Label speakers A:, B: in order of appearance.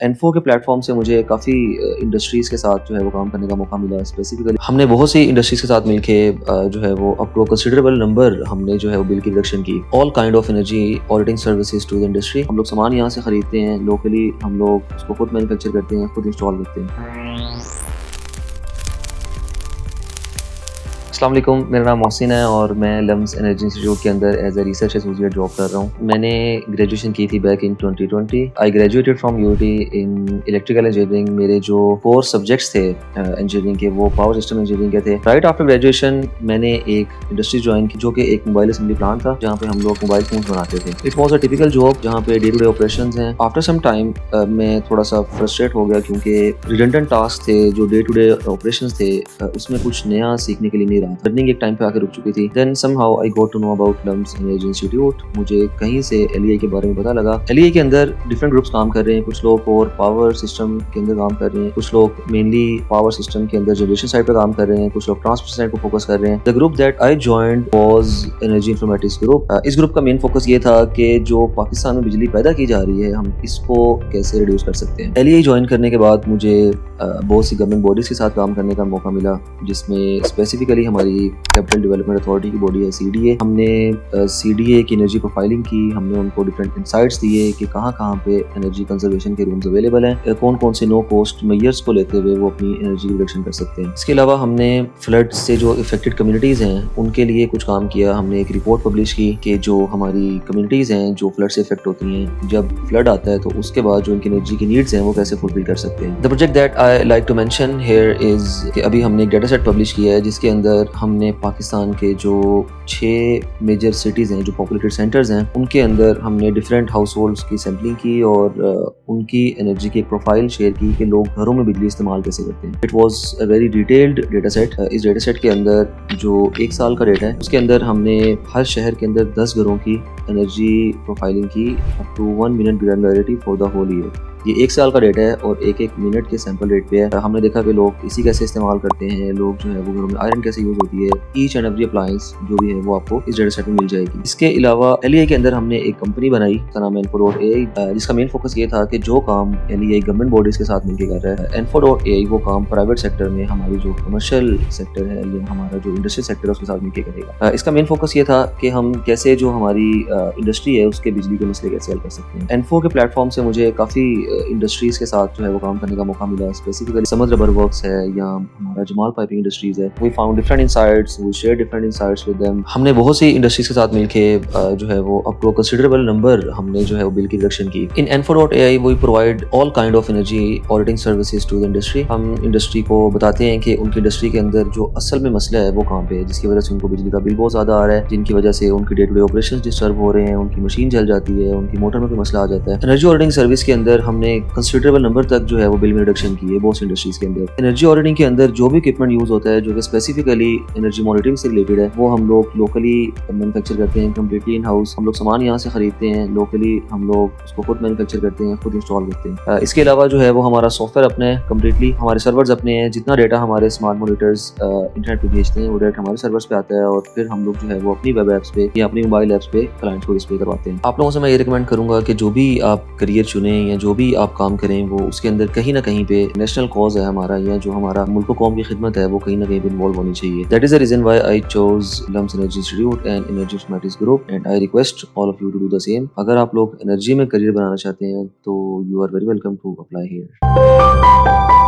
A: Info के platform से मुझे काफ़ी इंडस्ट्रीज़ के साथ जो है वो काम करने का मौका मिला। स्पेसिफिकली हमने बहुत सी इंडस्ट्रीज़ के साथ मिलके जो है वो अप टू कंसिडरेबल नंबर हमने जो है वो बिल की रिडक्शन की। All kind of energy auditing services to the industry. हम लोग सामान यहाँ से खरीदते हैं, लोकली हम लोग उसको खुद मैन्युफैक्चर करते हैं, खुद इंस्टॉल करते हैं। अस्सलाम वालेकुम, मेरा नाम मोहसिन है और मैं लम्स एनर्जी इंस्टीट्यूट के अंदर as a research associate job कर रहा हूँ। मैंने ग्रेजुएशन की थी back in 2020। I graduated from UT in electrical engineering. मेरे जो 4 सब्जेक्ट्स थे इंजीनियरिंग के वो पावर सिस्टम इंजीनियरिंग के थे। राइट आफ्टर ग्रेजुएशन मैंने एक इंडस्ट्री ज्वाइन की जो कि एक मोबाइल असेंबली प्लांट था, जहाँ पे हम लोग मोबाइल फोन बनाते थे। It was a typical job जहाँ पे डे टू डे ऑपरेशंस हैं। आफ्टर सम टाइम मैं थोड़ा सा फ्रस्ट्रेट हो गया क्योंकि रिडंडेंट टास्क थे, जो डे टू डे ऑपरेशंस थे, उसमें कुछ नया सीखने के लिए नहीं रहा। लर्निंग एक टाइम पे आके रुक चुकी थी। Then somehow I got to know about LUMS energy institute. मुझे कहीं से एलईए के बारे में पता लगा। एलईए के अंदर डिफरेंट ग्रुप्स काम कर रहे हैं। कुछ लोग और पावर सिस्टम के अंदर काम कर रहे हैं, कुछ लोग मेनली पावर सिस्टम के अंदर जनरेशन साइड पे काम कर रहे हैं, कुछ लोग ट्रांसमिशन साइड पे फोकस कर रहे हैं। The group that I joined was energy informatics group. इस ग्रुप का मेन फोकस ये था कि जो पाकिस्तान में बिजली पैदा की जा रही है, हम इसको कैसे रिड्यूस कर सकते हैं। एलईए ज्वाइन करने के बाद मुझे बहुत सी गवर्नमेंट बॉडीज के साथ काम करने का मौका मिला, जिसमें स्पेसिफिकली हमारी कैपिटल डेवलपमेंट अथॉरिटी की बॉडी है सीडीए। हमने सीडीए की एनर्जी प्रोफाइलिंग की। हमने उनको डिफरेंट इंसाइट्स दिए कि कहाँ कहाँ पे एनर्जी कंजर्वेशन के रूम्स अवेलेबल हैं, कौन कौन से नो कॉस्ट मेजर्स को लेते हुए वो अपनी एनर्जी रिडक्शन कर सकते हैं। इसके अलावा हमने फ्लड से जो इफेक्टेड कम्युनिटीज़ हैं उनके लिए कुछ काम किया। हमने एक रिपोर्ट पब्लिश की कि जो हमारी कम्युनिटीज़ हैं जो फ्लड से इफेक्ट होती हैं, जब फ्लड आता है तो उसके बाद जो इनकी एनर्जी की नीड्स हैं वो कैसे फुलफिल कर सकते हैं। The project that I like to mention here is कि अभी हमने एक डाटा सेट पब्लिश किया है जिसके अंदर हमने पाकिस्तान के जो 6 मेजर सिटीज़ हैं, जो पॉपुलेटेड सेंटर्स हैं, उनके अंदर हमने डिफरेंट हाउस होल्ड्स की सैम्पलिंग की और उनकी एनर्जी की एक प्रोफाइल शेयर की कि लोग घरों में बिजली इस्तेमाल कैसे करते हैं। It was a very detailed data set. इस डेटा सेट के अंदर जो 1 साल का डेटा है उसके अंदर हमने हर शहर के अंदर 10 घरों की एनर्जी प्रोफाइलिंग की up to 1 minute granularity for the whole year. ये 1 साल का डेटा है और एक मिनट के सैंपल रेट पे है। हमने देखा कि लोग इसी कैसे इस्तेमाल करते हैं, लोग जो है वो घरों में आयरन कैसे यूज होती है। ईच एंड एवरी अप्लायंस जो भी है वो आपको इस डेटा सेट में मिल जाएगी। इसके अलावा एलईए के अंदर हमने एक कंपनी बनाई, उसका नाम है Info.ai, जिसका मेन फोकस ये था कि जो काम एलईए गवर्नमेंट बॉडीज के साथ मिलकर कर रहा है, Info.ai वो काम प्राइवेट सेक्टर में हमारी जो कमर्शियल सेक्टर है या हमारा जो इंडस्ट्रियल सेक्टर है उसके साथ मिलकर करेगा। इसका मेन फोकस ये था कि हम कैसे जो हमारी इंडस्ट्री है उसके बिजली के मसले कैसे हल कर सकते हैं। इन्फो के प्लेटफॉर्म से मुझे काफ़ी इंडस्ट्रीज के साथ जो है वो काम करने का मौका मिला। स्पेसिफिकली समझ रबर वर्क्स है या हमारा जमाल पाइपिंग इंडस्ट्रीज है। We found different insights, we share different insights with them. हमने बहुत सी इंडस्ट्रीज के साथ मिलके जो है वो अप टू कंसिडरेबल नंबर हमने जो है वो बिल की रिडक्शन की। In Info.ai we provide all kind of energy auditing services to the industry. हम इंडस्ट्री को बताते हैं कि उनकी इंडस्ट्री के अंदर जो असल में मसला है वो कहाँ पे है, जिसकी वजह से उनको बिजली का बिल बहुत ज्यादा आ रहा है, जिनकी वजह से उनकी day to day operations disturb हो रहे हैं, उनकी मशीन जल जाती है, उनकी मोटर में कोई मसला आ जाता है। एनर्जी ऑडिटिंग सर्विस के अंदर हमने कंसिडरेबल नंबर तक जो है वो बिल में रिडक्शन की है बहुत इंडस्ट्रीज के अंदर। एनर्जी ऑडिटिंग के अंदर जो भी इक्विपमेंट यूज होता है जो कि स्पेसिफिकली एनर्जी मॉनिटरिंग से रिलेटेड है, वो हम लोग लोकली मैन्युफैक्चर करते हैं, कंप्लीटली इन हाउस। हम लोग सामान यहाँ से खरीदते हैं, लोकली हम लोग उसको खुद मैन्युफैक्चर करते हैं, खुद इंस्टॉल करते हैं। इसके अलावा जो है वो हमारा सॉफ्टवेयर अपने है, कंप्लीटली हमारे सर्वर्स अपने हैं। जितना डेटा हमारे स्मार्ट मॉनिटर्स इंटरनेट पे भेजते हैं वो डायरेक्ट हमारे सर्वर्स पे आता है और फिर हम लोग जो है वो अपनी वेब एप्स पे या अपनी मोबाइल एप्स पे क्लाइंट्स को डिस्प्ले करवाते हैं। आप लोगों से मैं ये रिकमेंड करूंगा कि जो भी आप करियर चुने या जो भी आप काम करें वो उसके अंदर कहीं ना कहीं पे नेशनल कॉज है हमारा, या जो हमारा मुल्क कौम की खिदमत है वो कहीं ना कहीं पे इन्वॉल्व होनी चाहिए। That is the reason why I chose LUMS energy institute and energy informatics group and I request all of you to do the same. अगर आप लोग एनर्जी में करियर बनाना चाहते हैं तो you are very welcome to apply here.